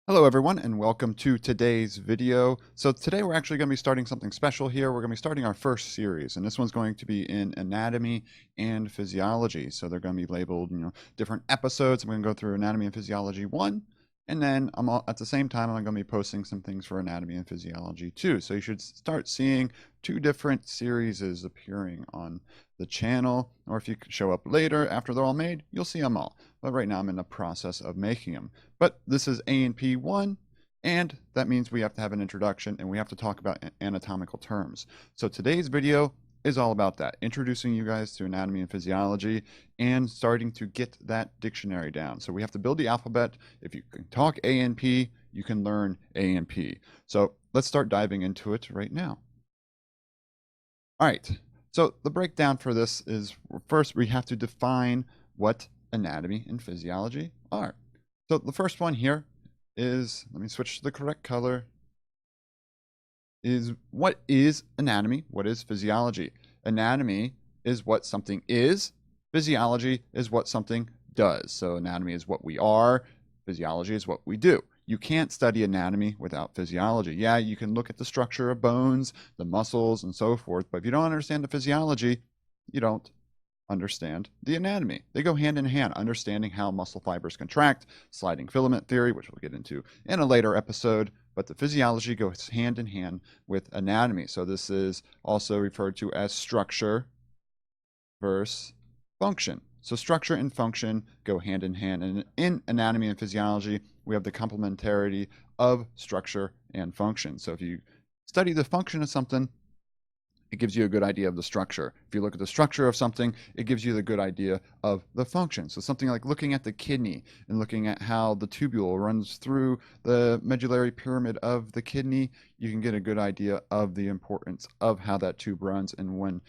Hello everyone and welcome to today's video. So today we're actually going to be starting something special here. We're going to be starting our first series, and this one's going to be in anatomy and physiology. So they're going to be labeled, different episodes. I'm going to go through anatomy and physiology 1, and then at the same time I'm going to be posting some things for anatomy and physiology 2. So you should start seeing two different series appearing on the channel, or if you show up later after they're all made, you'll see them all. But right now I'm in the process of making them. But this is A&P 1, and that means we have to have an introduction and we have to talk about anatomical terms. So today's video is all about that, introducing you guys to anatomy and physiology and starting to get that dictionary down. So we have to build the alphabet. If you can talk A&P, you can learn A&P. So let's start diving into it right now. All right, so the breakdown for this is first we have to define what anatomy and physiology are. So the first one here is, let me switch to the correct color, is what is anatomy? What is physiology? Anatomy is what something is. Physiology is what something does. So anatomy is what we are. Physiology is what we do. You can't study anatomy without physiology. Yeah, you can look at the structure of bones, the muscles, and so forth, but if you don't understand the physiology, you don't understand the anatomy. They go hand in hand, understanding how muscle fibers contract, sliding filament theory, which we'll get into in a later episode, but the physiology goes hand in hand with anatomy. So this is also referred to as structure versus function. So structure and function go hand in hand. And in anatomy and physiology, we have the complementarity of structure and function. So if you study the function of something, it gives you a good idea of the structure. If you look at the structure of something, it gives you the good idea of the function. So something like looking at the kidney and looking at how the tubule runs through the medullary pyramid of the kidney, you can get a good idea of the importance of how that tube runs and when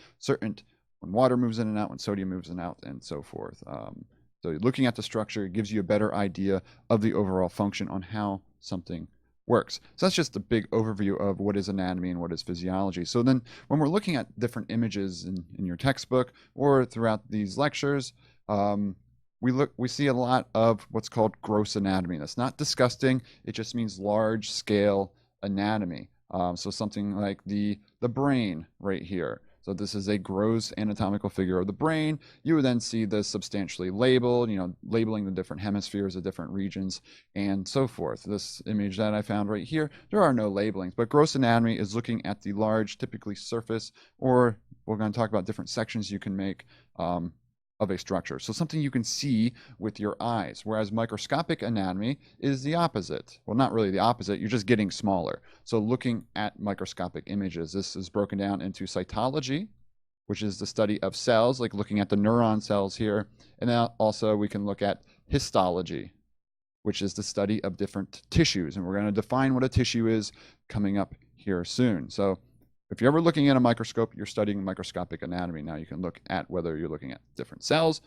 water moves in and out, when sodium moves in and out, and so forth. So looking at the structure gives you a better idea of the overall function on how something works. So that's just a big overview of what is anatomy and what is physiology. So then when we're looking at different images in your textbook or throughout these lectures, we see a lot of what's called gross anatomy. That's not disgusting. It just means large scale anatomy. So something like the brain right here. So this is a gross anatomical figure of the brain. You would then see this substantially labeled, labeling the different hemispheres, the different regions, and so forth. This image that I found right here, there are no labelings, but gross anatomy is looking at the large, typically surface, or we're going to talk about different sections you can make of a structure. So something you can see with your eyes, whereas microscopic anatomy is the opposite. Well, not really the opposite, you're just getting smaller. So looking at microscopic images, this is broken down into cytology, which is the study of cells, like looking at the neuron cells here. And then also we can look at histology, which is the study of different tissues. And we're going to define what a tissue is coming up here soon. So if you're ever looking at a microscope, you're studying microscopic anatomy. Now you can look at whether you're looking at different cells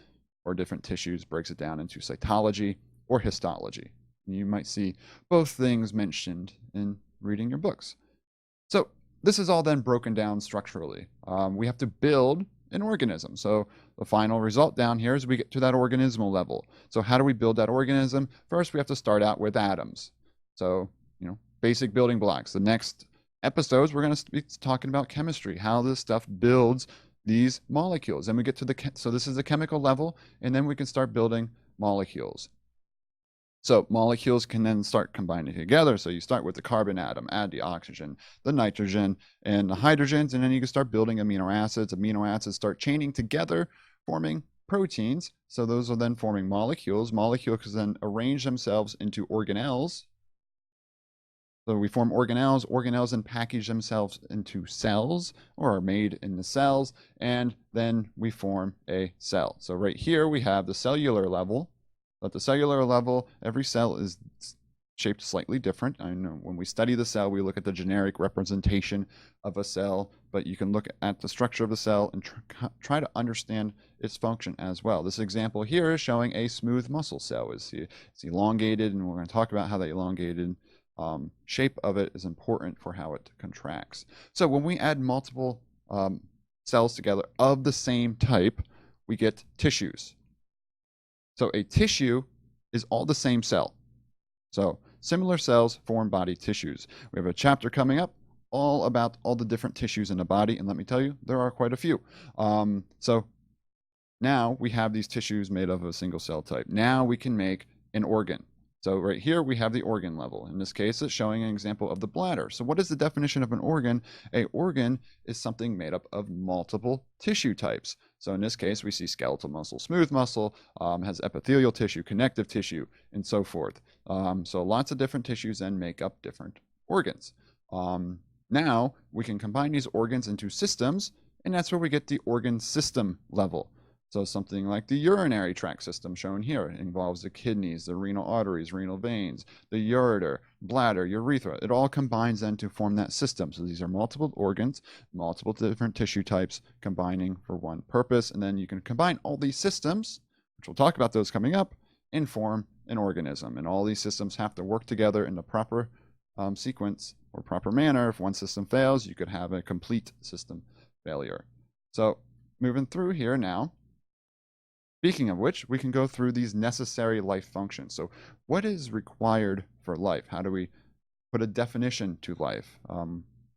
or different tissues, breaks it down into cytology or histology. And you might see both things mentioned in reading your books. So this is all then broken down structurally. We have to build an organism. So the final result down here is we get to that organismal level. So how do we build that organism? First, we have to start out with atoms. So, basic building blocks. The next episodes, we're going to be talking about chemistry, how this stuff builds these molecules. And we get to so this is the chemical level, and then we can start building molecules. So molecules can then start combining together. So you start with the carbon atom, add the oxygen, the nitrogen, and the hydrogens, and then you can start building amino acids. Amino acids start chaining together, forming proteins. So those are then forming molecules. Molecules then arrange themselves into organelles. So we form organelles. Organelles then package themselves into cells or are made in the cells, and then we form a cell. So right here we have the cellular level. At the cellular level, every cell is shaped slightly different. I know when we study the cell, we look at the generic representation of a cell, but you can look at the structure of the cell and try to understand its function as well. This example here is showing a smooth muscle cell. It's elongated, and we're going to talk about how that elongated shape of it is important for how it contracts. So when we add multiple cells together of the same type, we get tissues. So a tissue is all the same cell. So similar cells form body tissues. We have a chapter coming up all about all the different tissues in the body, and let me tell you, there are quite a few. So now we have these tissues made of a single cell type. Now we can make an organ. So right here we have the organ level. In this case, it's showing an example of the bladder. So what is the definition of an organ? An organ is something made up of multiple tissue types. So in this case, we see skeletal muscle, smooth muscle, has epithelial tissue, connective tissue, and so forth. So lots of different tissues then make up different organs. Now we can combine these organs into systems, and that's where we get the organ system level. So something like the urinary tract system shown here involves the kidneys, the renal arteries, renal veins, the ureter, bladder, urethra. It all combines then to form that system. So these are multiple organs, multiple different tissue types combining for one purpose. And then you can combine all these systems, which we'll talk about those coming up, and form an organism. And all these systems have to work together in the proper sequence or proper manner. If one system fails, you could have a complete system failure. So moving through here now, speaking of which, we can go through these necessary life functions. So what is required for life? How do we put a definition to life?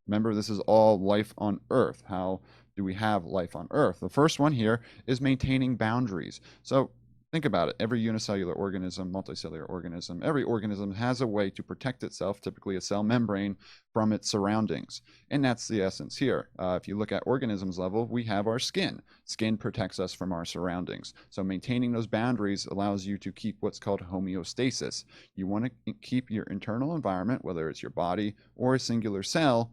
Remember, this is all life on Earth. How do we have life on Earth? The first one here is maintaining boundaries. So think about it. Every unicellular organism, multicellular organism, every organism has a way to protect itself, typically a cell membrane, from its surroundings. And that's the essence here. If you look at organisms level, we have our skin. Skin protects us from our surroundings. So maintaining those boundaries allows you to keep what's called homeostasis. You want to keep your internal environment, whether it's your body or a singular cell,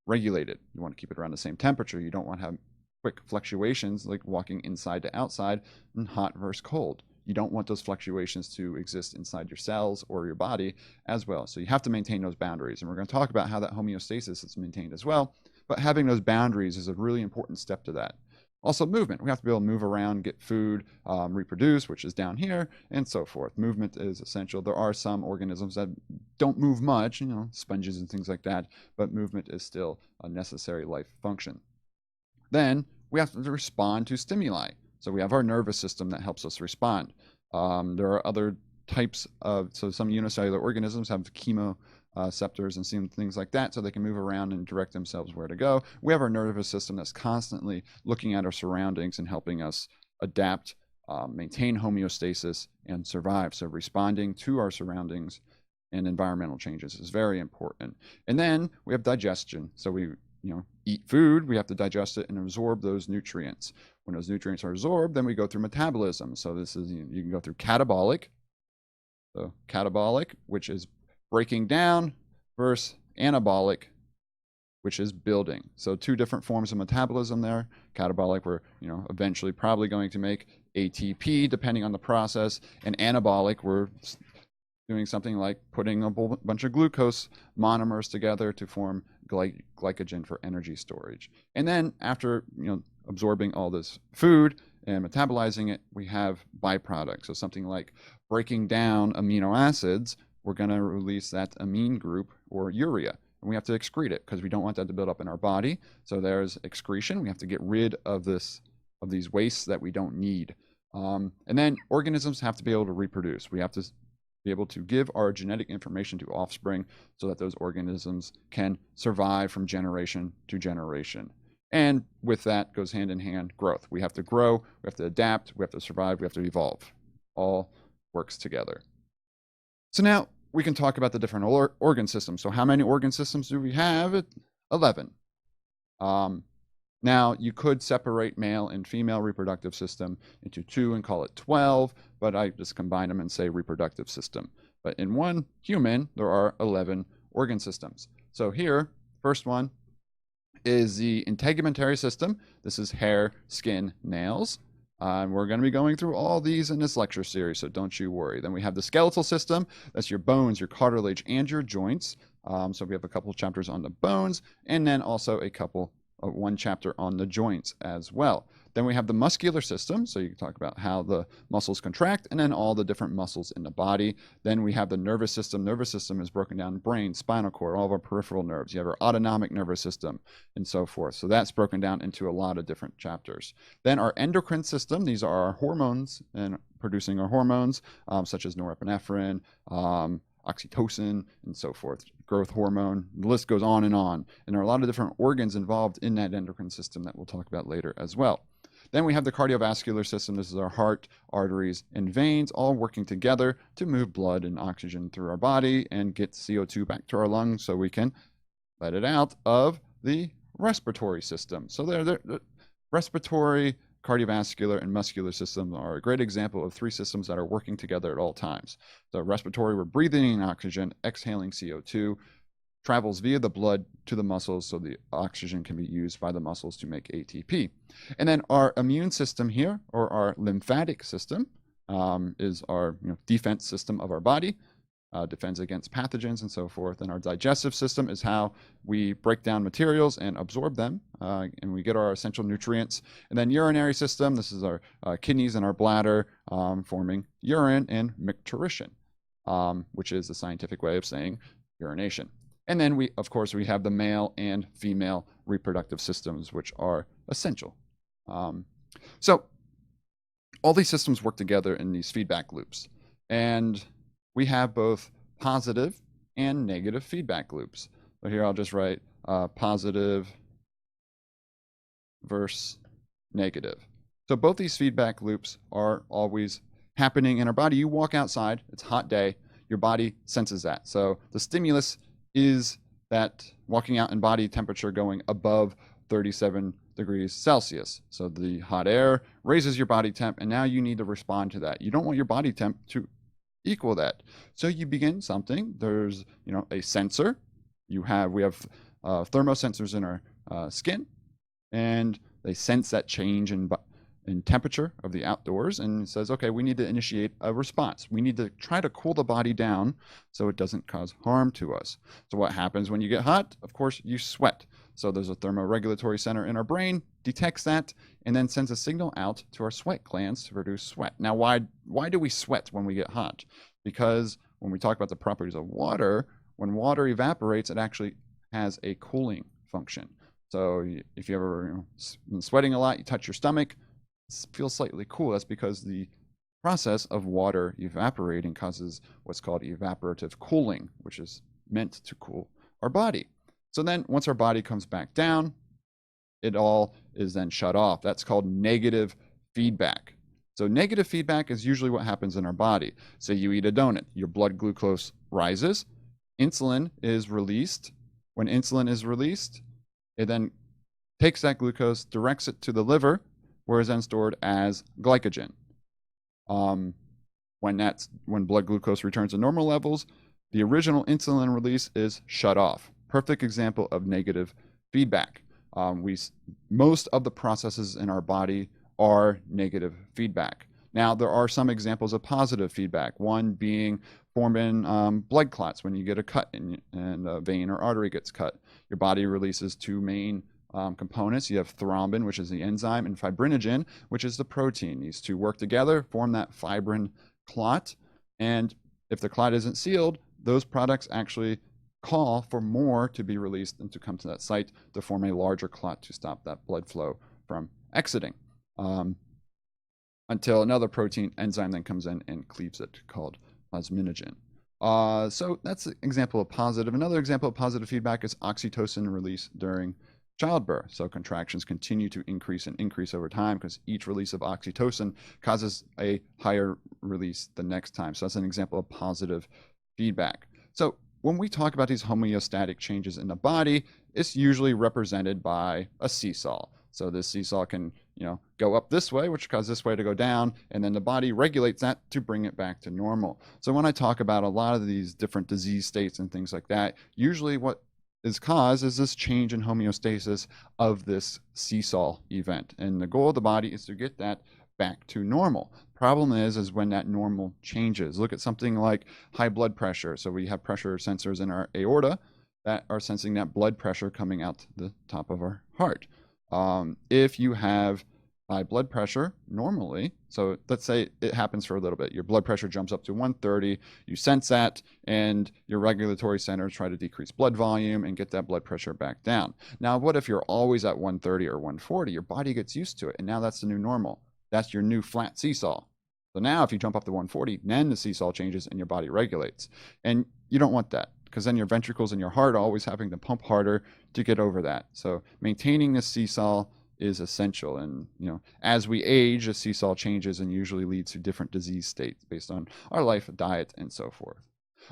regulated. You want to keep it around the same temperature. You don't want to have quick fluctuations like walking inside to outside and hot versus cold. You don't want those fluctuations to exist inside your cells or your body as well. So you have to maintain those boundaries. And we're going to talk about how that homeostasis is maintained as well. But having those boundaries is a really important step to that. Also movement. We have to be able to move around, get food, reproduce, which is down here, and so forth. Movement is essential. There are some organisms that don't move much, sponges and things like that, but movement is still a necessary life function. Then we have to respond to stimuli. So we have our nervous system that helps us respond. There are other types of, so some unicellular organisms have chemoreceptors and things like that, so they can move around and direct themselves where to go. We have our nervous system that's constantly looking at our surroundings and helping us adapt, maintain homeostasis, and survive. So responding to our surroundings and environmental changes is very important. And then we have digestion. So we eat food, we have to digest it and absorb those nutrients. When those nutrients are absorbed, then we go through metabolism. So this is, you can go through catabolic. So catabolic, which is breaking down, versus anabolic, which is building. So two different forms of metabolism there. Catabolic, we're eventually probably going to make ATP depending on the process, and anabolic, we're doing something like putting a bunch of glucose monomers together to form glycogen for energy storage. And then after absorbing all this food and metabolizing it, we have byproducts. So something like breaking down amino acids, we're going to release that amine group, or urea. And we have to excrete it because we don't want that to build up in our body. So there's excretion. We have to get rid of these wastes that we don't need. And then organisms have to be able to reproduce. We have to be able to give our genetic information to offspring so that those organisms can survive from generation to generation. And with that goes hand in hand growth. We have to grow, we have to adapt, we have to survive, we have to evolve. All works together. So now we can talk about the different organ systems. So how many organ systems do we have? 11. Now, you could separate male and female reproductive system into two and call it 12, but I just combine them and say reproductive system. But in one human, there are 11 organ systems. So here, first one is the integumentary system. This is hair, skin, nails. We're going to be going through all these in this lecture series, so don't you worry. Then we have the skeletal system. That's your bones, your cartilage, and your joints. So we have a couple of chapters on the bones, and then also one chapter on the joints as well. Then we have the muscular system, so you can talk about how the muscles contract, and then all the different muscles in the body. Then we have the nervous system. Nervous system is broken down: brain, spinal cord, all of our peripheral nerves. You have our autonomic nervous system, and so forth. So that's broken down into a lot of different chapters. Then our endocrine system. These are our hormones and producing our hormones, such as norepinephrine, oxytocin and so forth, growth hormone. The list goes on. And there are a lot of different organs involved in that endocrine system that we'll talk about later as well. Then we have the cardiovascular system. This is our heart, arteries, and veins all working together to move blood and oxygen through our body and get CO2 back to our lungs so we can let it out of the respiratory system. So the respiratory, cardiovascular, and muscular systems are a great example of three systems that are working together at all times. The respiratory, we're breathing in oxygen, exhaling CO2, travels via the blood to the muscles so the oxygen can be used by the muscles to make ATP. And then our immune system here, or our lymphatic system, is our defense system of our body, defends against pathogens and so forth. And our digestive system is how we break down materials and absorb them, and we get our essential nutrients. And then urinary system, this is our kidneys and our bladder forming urine, and micturition, which is the scientific way of saying urination. And then we have the male and female reproductive systems, which are essential. So all these systems work together in these feedback loops. And we have both positive and negative feedback loops. So here I'll just write positive versus negative. So both these feedback loops are always happening in our body. You walk outside, it's a hot day, your body senses that. So the stimulus is that walking out in body temperature going above 37 degrees Celsius. So the hot air raises your body temp, and now you need to respond to that. You don't want your body temp to equal that. So you begin something. There's a sensor. We have thermosensors in our skin, and they sense that change in temperature of the outdoors, and it says, okay, we need to initiate a response. We need to try to cool the body down so it doesn't cause harm to us. So what happens when you get hot? Of course, you sweat. So there's a thermoregulatory center in our brain, detects that, and then sends a signal out to our sweat glands to produce sweat. Now, why do we sweat when we get hot? Because when we talk about the properties of water, when water evaporates, it actually has a cooling function. So if you ever been sweating a lot, you touch your stomach, it feels slightly cool. That's because the process of water evaporating causes what's called evaporative cooling, which is meant to cool our body. So then once our body comes back down, it all is then shut off. That's called negative feedback. So negative feedback is usually what happens in our body. Say you eat a donut, your blood glucose rises, insulin is released. When insulin is released, it then takes that glucose, directs it to the liver, where it's then stored as glycogen. When blood glucose returns to normal levels, the original insulin release is shut off. Perfect example of negative feedback. Most of the processes in our body are negative feedback. Now, there are some examples of positive feedback, one being forming blood clots. When you get a cut and a vein or artery gets cut, your body releases two main components. You have thrombin, which is the enzyme, and fibrinogen, which is the protein. These two work together, form that fibrin clot. And if the clot isn't sealed, those products actually call for more to be released and to come to that site to form a larger clot to stop that blood flow from exiting. Until another protein enzyme then comes in and cleaves it, called plasminogen. So that's an example of positive. Another example of positive feedback is oxytocin release during childbirth. So contractions continue to increase and increase over time because each release of oxytocin causes a higher release the next time. So that's an example of positive feedback. So when we talk about these homeostatic changes in the body, it's usually represented by a seesaw. So this seesaw can, go up this way, which causes this way to go down, and then the body regulates that to bring it back to normal. So when I talk about a lot of these different disease states and things like that, usually what is caused is this change in homeostasis of this seesaw event. And the goal of the body is to get that back to normal. Problem is when that normal changes. Look at something like high blood pressure. So we have pressure sensors in our aorta that are sensing that blood pressure coming out the top of our heart. If you have high blood pressure normally, so let's say it happens for a little bit, your blood pressure jumps up to 130, you sense that, and your regulatory centers try to decrease blood volume and get that blood pressure back down. Now, what if you're always at 130 or 140? Your body gets used to it, and now that's the new normal. That's your new flat seesaw. So now if you jump up to 140, then the seesaw changes and your body regulates. And you don't want that, because then your ventricles and your heart are always having to pump harder to get over that. So maintaining this seesaw is essential. And as we age, the seesaw changes and usually leads to different disease states based on our life, diet, and so forth.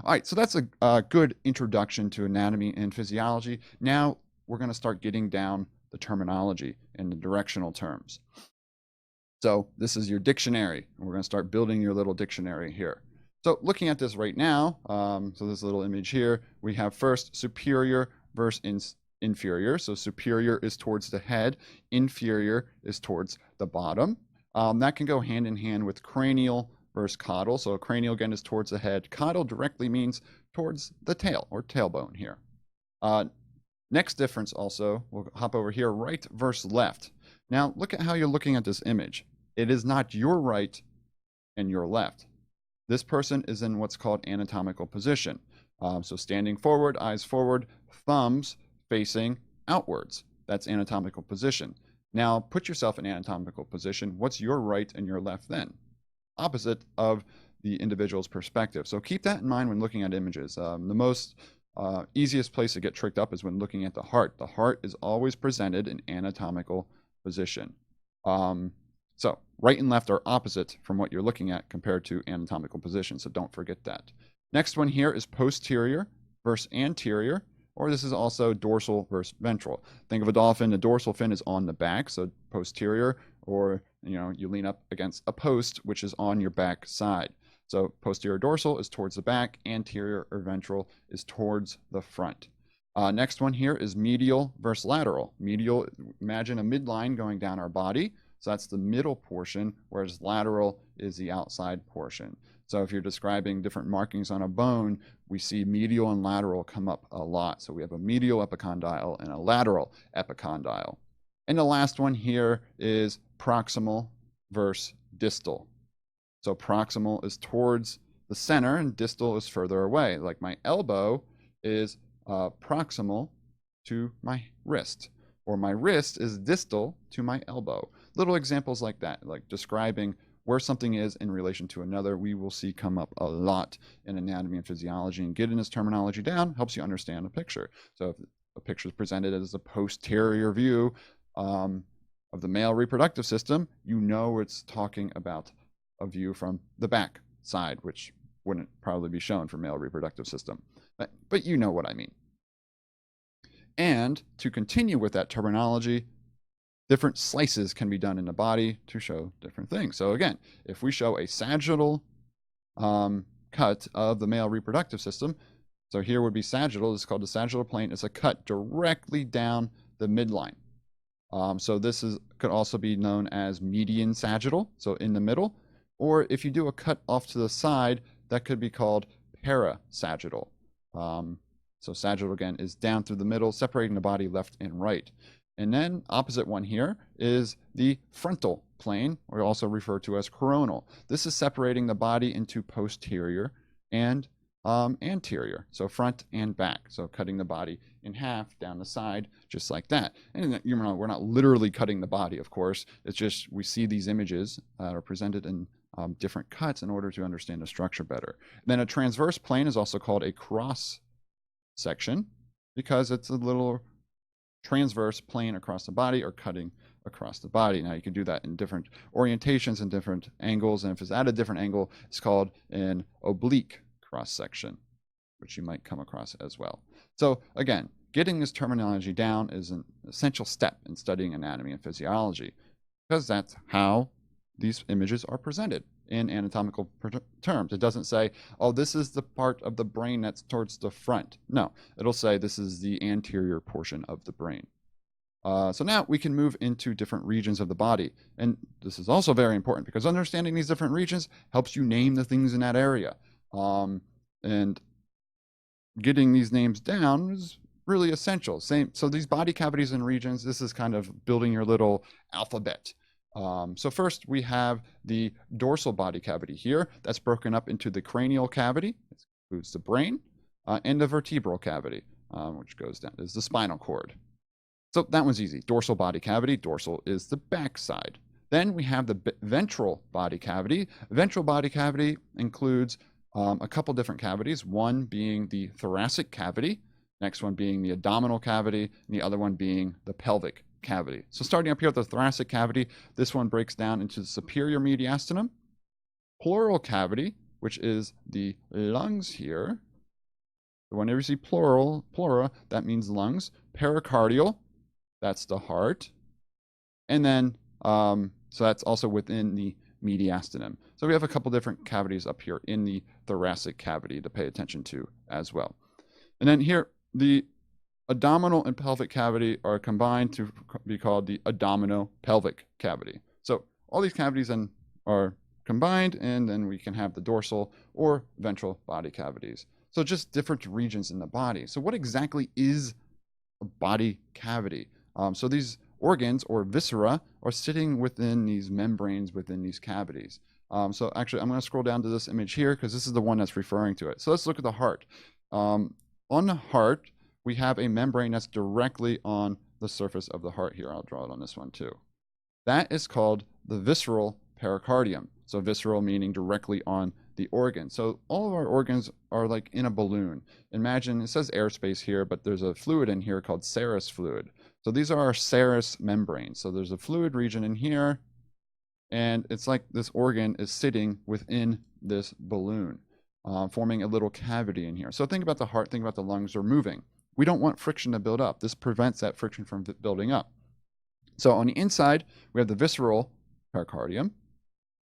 All right, so that's a good introduction to anatomy and physiology. Now we're going to start getting down the terminology and the directional terms. So this is your dictionary. We're going to start building your little dictionary here. So looking at this right now, so this little image here, we have first superior versus inferior. So superior is towards the head, inferior is towards the bottom. That can go hand in hand with cranial versus caudal. So cranial again is towards the head. Caudal directly means towards the tail or tailbone here. Next difference also, we'll hop over here, right versus left. Now look at how you're looking at this image. It is not your right and your left. This person is in what's called anatomical position. So standing forward, eyes forward, thumbs facing outwards. That's anatomical position. Now put yourself in anatomical position. What's your right and your left then? Opposite of the individual's perspective. So keep that in mind when looking at images. The most easiest place to get tricked up is when looking at the heart. The heart is always presented in anatomical position. So right and left are opposite from what you're looking at compared to anatomical position, so don't forget that. Next one here is posterior versus anterior, or this is also dorsal versus ventral. Think of a dolphin, the dorsal fin is on the back, so posterior, or you lean up against a post, which is on your back side. So posterior dorsal is towards the back, anterior or ventral is towards the front. Next one here is medial versus lateral. Medial, imagine a midline going down our body. So that's the middle portion, whereas lateral is the outside portion. So if you're describing different markings on a bone, we see medial and lateral come up a lot. So we have a medial epicondyle and a lateral epicondyle. And the last one here is proximal versus distal. So proximal is towards the center and distal is further away. Like my elbow is proximal to my wrist, or my wrist is distal to my elbow. Little examples like that, like describing where something is in relation to another, we will see come up a lot in anatomy and physiology, and getting this terminology down helps you understand a picture. So if a picture is presented as a posterior view of the male reproductive system, it's talking about a view from the back side, which wouldn't probably be shown for male reproductive system. But you know what I mean. And to continue with that terminology, different slices can be done in the body to show different things. So again, if we show a sagittal cut of the male reproductive system, so here would be sagittal, this is called the sagittal plane, it's a cut directly down the midline. So this could also be known as median sagittal, so in the middle, or if you do a cut off to the side, that could be called parasagittal. So sagittal, again, is down through the middle, separating the body left and right. And then opposite one here is the frontal plane, or also referred to as coronal. This is separating the body into posterior and anterior, so front and back. So cutting the body in half down the side, just like that. And we're not literally cutting the body, of course. It's just we see these images that are presented in different cuts in order to understand the structure better. And then a transverse plane is also called a cross section because it's a little transverse plane across the body or cutting across the body. Now you can do that in different orientations and different angles, and if it's at a different angle, it's called an oblique cross section, which you might come across as well. So again, getting this terminology down is an essential step in studying anatomy and physiology, because that's how these images are presented in anatomical terms. It doesn't say, oh, this is the part of the brain that's towards the front. No, it'll say this is the anterior portion of the brain. So now we can move into different regions of the body. And this is also very important because understanding these different regions helps you name the things in that area. And getting these names down is really essential. So these body cavities and regions, this is kind of building your little alphabet. So first we have the dorsal body cavity here. That's broken up into the cranial cavity, this includes the brain, and the vertebral cavity, which goes down, is the spinal cord. So that one's easy. Dorsal body cavity, dorsal is the back side. Then we have the ventral body cavity. Ventral body cavity includes a couple different cavities, one being the thoracic cavity, next one being the abdominal cavity, and the other one being the pelvic cavity. So starting up here with the thoracic cavity, this one breaks down into the superior mediastinum, pleural cavity, which is the lungs here. Whenever you see pleura, that means lungs. Pericardial, that's the heart. And then, so that's also within the mediastinum. So we have a couple different cavities up here in the thoracic cavity to pay attention to as well. And then here, the abdominal and pelvic cavity are combined to be called the abdominopelvic cavity. So all these cavities then are combined, and then we can have the dorsal or ventral body cavities. So just different regions in the body. So what exactly is a body cavity? So these organs or viscera are sitting within these membranes within these cavities. So actually, I'm going to scroll down to this image here because this is the one that's referring to it. So let's look at the heart. On the heart, we have a membrane that's directly on the surface of the heart here. I'll draw it on this one too. That is called the visceral pericardium. So visceral meaning directly on the organ. So all of our organs are like in a balloon. Imagine, it says airspace here, but there's a fluid in here called serous fluid. So these are our serous membranes. So there's a fluid region in here, and it's like this organ is sitting within this balloon, forming a little cavity in here. So think about the heart, think about the lungs are moving. We don't want friction to build up. This prevents that friction from building up. So on the inside, we have the visceral pericardium.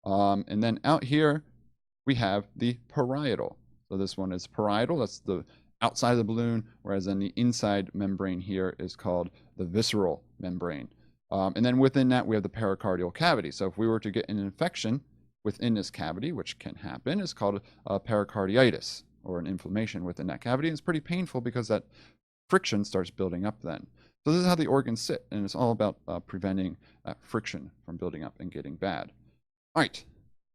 And then out here, we have the parietal. So this one is parietal. That's the outside of the balloon, whereas then the inside membrane here is called the visceral membrane. And then within that, we have the pericardial cavity. So if we were to get an infection within this cavity, which can happen, it's called pericarditis, or an inflammation within that cavity. And it's pretty painful because that friction starts building up then. So this is how the organs sit, and it's all about preventing that friction from building up and getting bad. All right,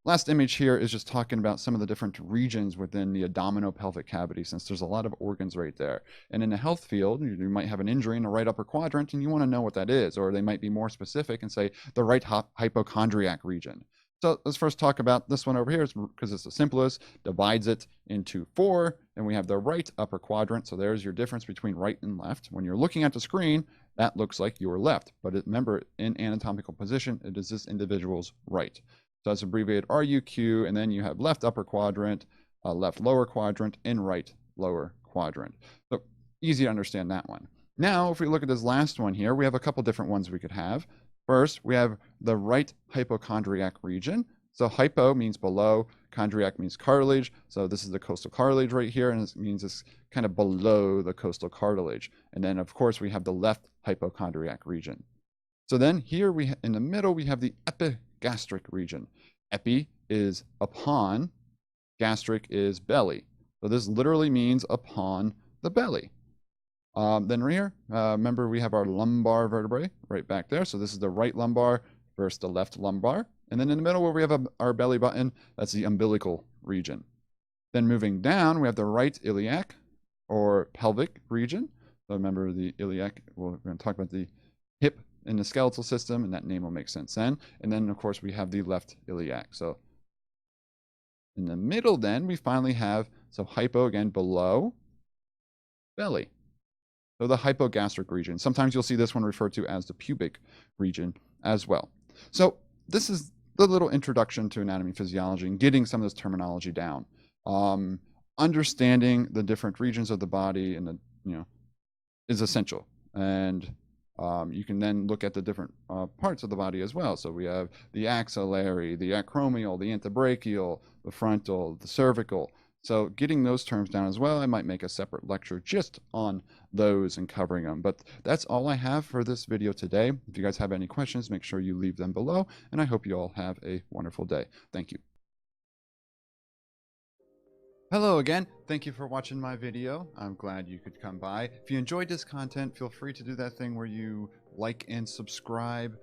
last image here is just talking about some of the different regions within the abdominopelvic cavity, since there's a lot of organs right there. And in the health field, you might have an injury in the right upper quadrant, and you want to know what that is, or they might be more specific and say the right hypochondriac region. So let's first talk about this one over here, because it's the simplest, divides it into 4, and we have the right upper quadrant. So there's your difference between right and left. When you're looking at the screen, that looks like your left. But remember, in anatomical position, it is this individual's right. So that's abbreviated RUQ, and then you have left upper quadrant, left lower quadrant, and right lower quadrant. So easy to understand that one. Now, if we look at this last one here, we have a couple different ones we could have. First, we have the right hypochondriac region. So hypo means below, chondriac means cartilage. So this is the costal cartilage right here, and it means it's kind of below the costal cartilage. And then, of course, we have the left hypochondriac region. So then here in the middle, we have the epigastric region. Epi is upon, gastric is belly. So this literally means upon the belly. Then right here, remember we have our lumbar vertebrae right back there. So this is the right lumbar versus the left lumbar. And then in the middle where we have our belly button, that's the umbilical region. Then moving down, we have the right iliac or pelvic region. So remember the iliac, we're going to talk about the hip in the skeletal system, and that name will make sense then. And then, of course, we have the left iliac. So in the middle then, we finally have, so hypo again, below belly. So the hypogastric region. Sometimes you'll see this one referred to as the pubic region as well. So this is the little introduction to anatomy and physiology and getting some of this terminology down. Understanding the different regions of the body and is essential. And you can then look at the different parts of the body as well. So we have the axillary, the acromial, the antebrachial, the frontal, the cervical. So getting those terms down as well, I might make a separate lecture just on those and covering them. But that's all I have for this video today. If you guys have any questions, make sure you leave them below. And I hope you all have a wonderful day. Thank you. Hello again. Thank you for watching my video. I'm glad you could come by. If you enjoyed this content, feel free to do that thing where you like and subscribe.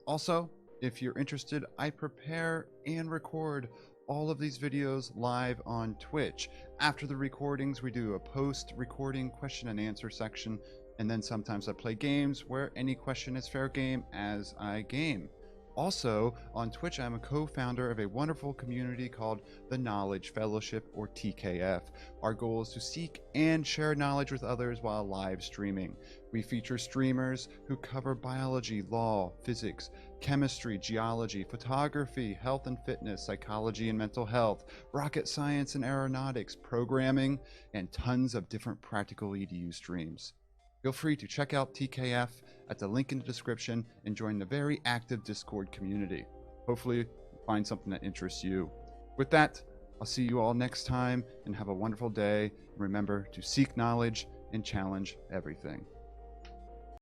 Also, if you're interested, I prepare and record all of these videos live on Twitch. After the recordings, we do a post-recording question and answer section, and then sometimes I play games where any question is fair game as I game. Also, on Twitch, I'm a co-founder of a wonderful community called the Knowledge Fellowship, or TKF. Our goal is to seek and share knowledge with others while live streaming. We feature streamers who cover biology, law, physics, chemistry, geology, photography, health and fitness, psychology and mental health, rocket science and aeronautics, programming, and tons of different practical EDU streams. Feel free to check out TKF at the link in the description and join the very active Discord community. Hopefully, find something that interests you. With that, I'll see you all next time and have a wonderful day. Remember to seek knowledge and challenge everything.